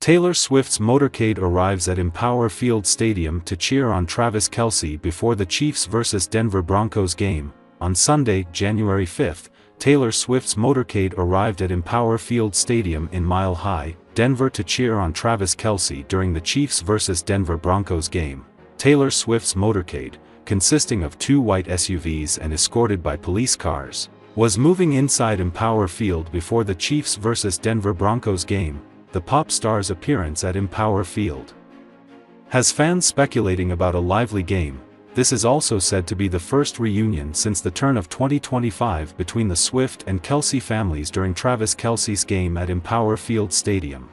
Taylor Swift's motorcade arrives at Empower Field Stadium to cheer on Travis Kelce before the Chiefs vs. Denver Broncos game. On Sunday, January 5, Taylor Swift's motorcade arrived at Empower Field Stadium in Mile High, Denver to cheer on Travis Kelce during the Chiefs vs. Denver Broncos game. Taylor Swift's motorcade, consisting of 2 white SUVs and escorted by police cars, was moving inside Empower Field before the Chiefs vs. Denver Broncos game. The pop star's appearance at Empower Field has fans speculating about a lively game. This is also said to be the first reunion since the turn of 2025 between the Swift and Kelce families during Travis Kelce's game at Empower Field Stadium.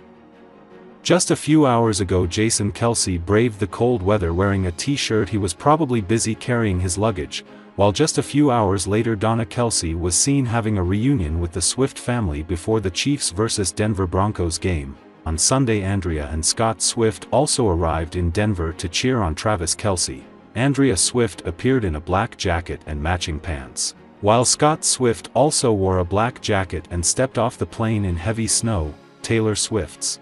Just a few hours ago, Jason Kelce braved the cold weather wearing a t-shirt. He was probably busy carrying his luggage, while just a few hours later Donna Kelce was seen having a reunion with the Swift family before the Chiefs vs. Denver Broncos game. On Sunday, Andrea and Scott Swift also arrived in Denver to cheer on Travis Kelce. Andrea Swift appeared in a black jacket and matching pants, while Scott Swift also wore a black jacket and stepped off the plane in heavy snow. Taylor Swift's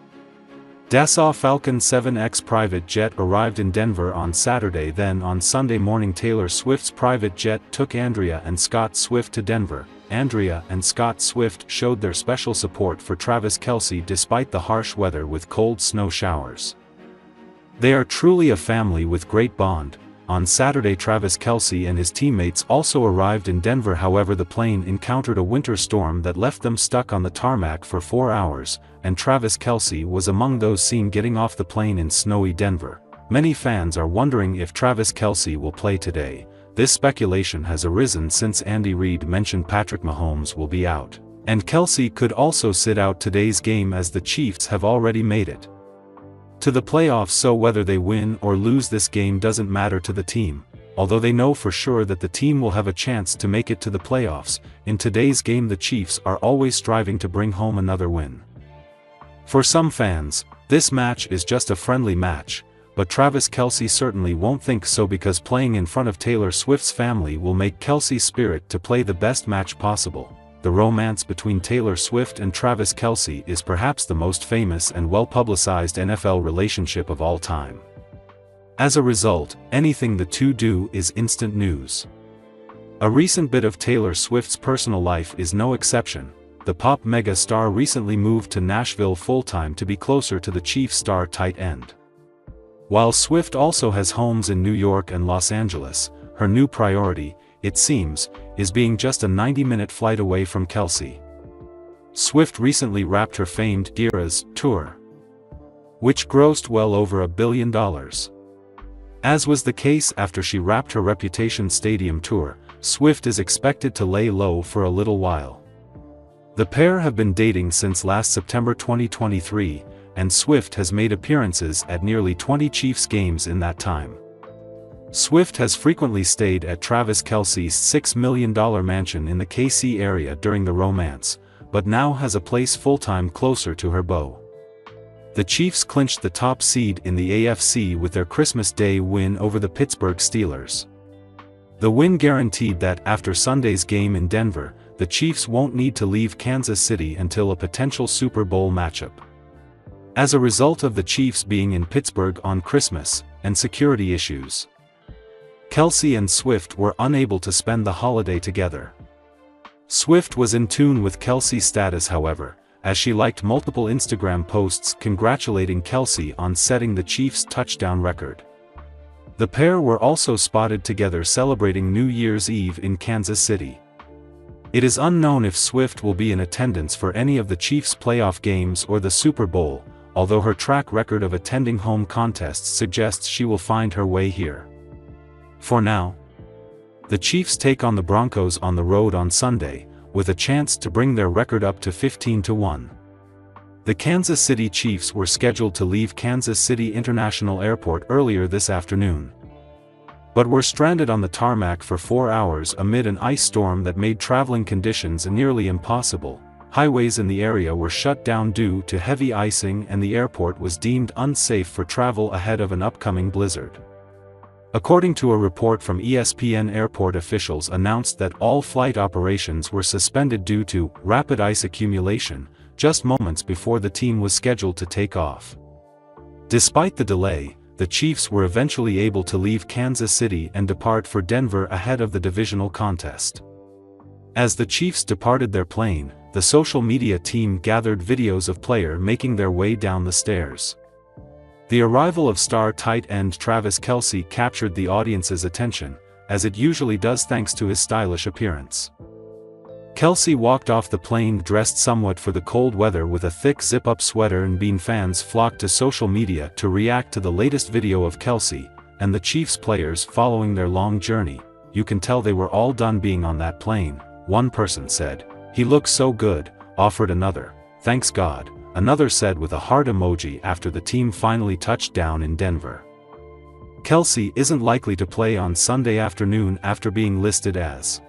Dassault Falcon 7X private jet arrived in Denver on Saturday. Then on Sunday morning, Taylor Swift's private jet took Andrea and Scott Swift to Denver. Andrea and Scott Swift showed their special support for Travis Kelce despite the harsh weather with cold snow showers. They are truly a family with great bond. On Saturday, Travis Kelce and his teammates also arrived in Denver. However, the plane encountered a winter storm that left them stuck on the tarmac for 4 hours, and Travis Kelce was among those seen getting off the plane in snowy Denver. Many fans are wondering if Travis Kelce will play today. This speculation has arisen since Andy Reid mentioned Patrick Mahomes will be out, and Kelce could also sit out today's game as the Chiefs have already made it to the playoffs, so whether they win or lose this game doesn't matter to the team, although they know for sure that the team will have a chance to make it to the playoffs. In today's game, the Chiefs are always striving to bring home another win. For some fans, this match is just a friendly match, but Travis Kelce certainly won't think so, because playing in front of Taylor Swift's family will make Kelce's spirit to play the best match possible. The romance between Taylor Swift and Travis Kelce is perhaps the most famous and well-publicized NFL relationship of all time. As a result, anything the two do is instant news. A recent bit of Taylor Swift's personal life is no exception. The pop mega star recently moved to Nashville full-time to be closer to the Chiefs star tight end. While Swift also has homes in New York and Los Angeles, her new priority, it seems, is being just a 90-minute flight away from Kelce. Swift recently wrapped her famed Eras tour, which grossed well over $1 billion. As was the case after she wrapped her Reputation Stadium tour, Swift is expected to lay low for a little while. The pair have been dating since last September 2023, and Swift has made appearances at nearly 20 Chiefs games in that time. Swift has frequently stayed at Travis Kelce's $6 million mansion in the KC area during the romance, but now has a place full-time closer to her beau. The Chiefs clinched the top seed in the AFC with their Christmas Day win over the Pittsburgh Steelers. The win guaranteed that, after Sunday's game in Denver, the Chiefs won't need to leave Kansas City until a potential Super Bowl matchup. As a result of the Chiefs being in Pittsburgh on Christmas, and security issues, Kelce and Swift were unable to spend the holiday together. Swift was in tune with Kelce's status, however, as she liked multiple Instagram posts congratulating Kelce on setting the Chiefs' touchdown record. The pair were also spotted together celebrating New Year's Eve in Kansas City. It is unknown if Swift will be in attendance for any of the Chiefs' playoff games or the Super Bowl, although her track record of attending home contests suggests she will find her way here. For now, the Chiefs take on the Broncos on the road on Sunday, with a chance to bring their record up to 15-1. The Kansas City Chiefs were scheduled to leave Kansas City International Airport earlier this afternoon, but were stranded on the tarmac for 4 hours amid an ice storm that made traveling conditions nearly impossible. Highways in the area were shut down due to heavy icing, and the airport was deemed unsafe for travel ahead of an upcoming blizzard. According to a report from ESPN, airport officials announced that all flight operations were suspended due to rapid ice accumulation, just moments before the team was scheduled to take off. Despite the delay, the Chiefs were eventually able to leave Kansas City and depart for Denver ahead of the divisional contest. As the Chiefs departed their plane, the social media team gathered videos of players making their way down the stairs. The arrival of star tight end Travis Kelce captured the audience's attention, as it usually does thanks to his stylish appearance. Kelce walked off the plane dressed somewhat for the cold weather with a thick zip-up sweater, and Bean fans flocked to social media to react to the latest video of Kelce and the Chiefs players following their long journey. "You can tell they were all done being on that plane," one person said. "He looks so good," offered another. "Thanks God," another said with a heart emoji after the team finally touched down in Denver. Kelce isn't likely to play on Sunday afternoon after being listed as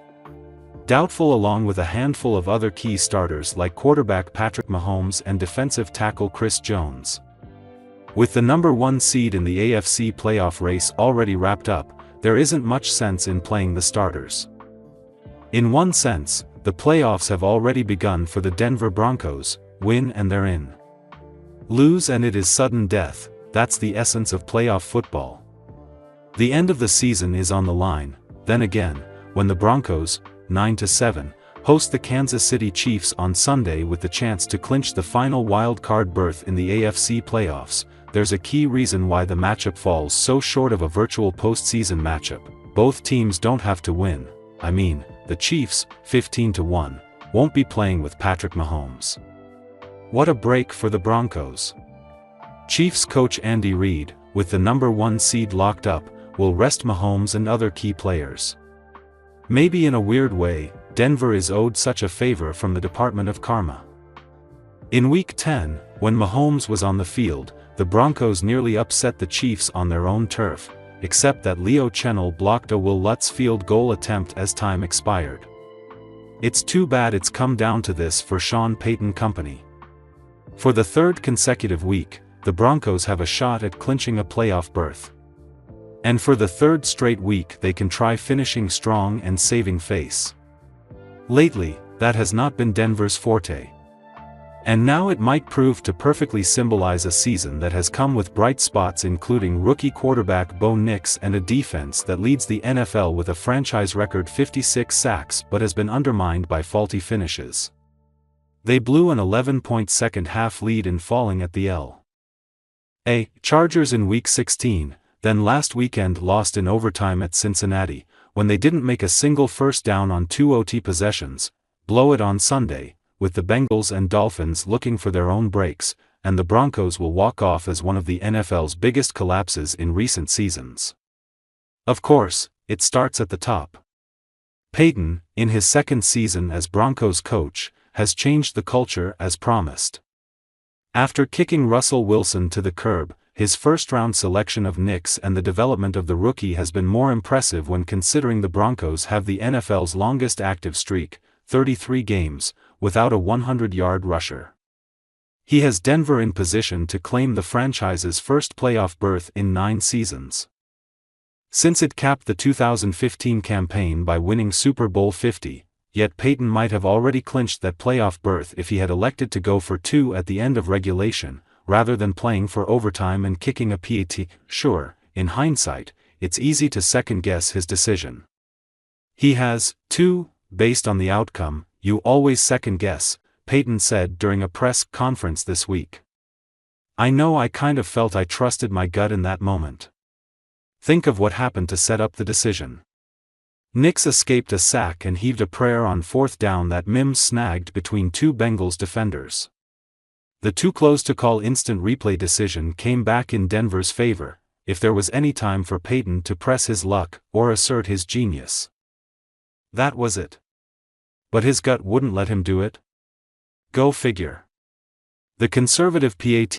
doubtful along with a handful of other key starters like quarterback Patrick Mahomes and defensive tackle Chris Jones. With the number 1 seed in the AFC playoff race already wrapped up, there isn't much sense in playing the starters. In one sense, the playoffs have already begun for the Denver Broncos. Win and they're in. Lose and it is sudden death. That's the essence of playoff football. The end of the season is on the line. Then again, when the Broncos, 9-7, host the Kansas City Chiefs on Sunday with the chance to clinch the final wild-card berth in the AFC playoffs, there's a key reason why the matchup falls so short of a virtual postseason matchup. Both teams don't have to win. I mean, the Chiefs, 15-1, won't be playing with Patrick Mahomes. What a break for the Broncos. Chiefs coach Andy Reid, with the number 1 seed locked up, will rest Mahomes and other key players. Maybe in a weird way, Denver is owed such a favor from the Department of Karma. In Week 10, when Mahomes was on the field, the Broncos nearly upset the Chiefs on their own turf, except that Leo Chenal blocked a Will Lutz field goal attempt as time expired. It's too bad it's come down to this for Sean Payton company. For the 3rd consecutive week, the Broncos have a shot at clinching a playoff berth. And for the 3rd straight week they can try finishing strong and saving face. Lately, that has not been Denver's forte. And now it might prove to perfectly symbolize a season that has come with bright spots, including rookie quarterback Bo Nix and a defense that leads the NFL with a franchise record 56 sacks but has been undermined by faulty finishes. They blew an 11-point second-half lead in falling at the L.A. Chargers in Week 16, then last weekend lost in overtime at Cincinnati, when they didn't make a single first down on 2 OT possessions, blow it on Sunday, with the Bengals and Dolphins looking for their own breaks, and the Broncos will walk off as one of the NFL's biggest collapses in recent seasons. Of course, it starts at the top. Payton, in his 2nd season as Broncos coach, has changed the culture as promised. After kicking Russell Wilson to the curb, his first-round selection of Nix and the development of the rookie has been more impressive when considering the Broncos have the NFL's longest active streak, 33 games, without a 100-yard rusher. He has Denver in position to claim the franchise's first playoff berth in 9 seasons. Since it capped the 2015 campaign by winning Super Bowl 50, yet Payton might have already clinched that playoff berth if he had elected to go for 2 at the end of regulation, rather than playing for overtime and kicking a PAT. Sure, in hindsight, it's easy to second-guess his decision. He has, too, based on the outcome. You always second-guess, Payton said during a press conference this week. "I know I kind of felt I trusted my gut in that moment. Think of what happened to set up the decision. Nix escaped a sack and heaved a prayer on 4th down that Mims snagged between 2 Bengals defenders. The too close to call instant replay decision came back in Denver's favor, if there was any time for Payton to press his luck or assert his genius. That was it. But his gut wouldn't let him do it? Go figure. The conservative PAT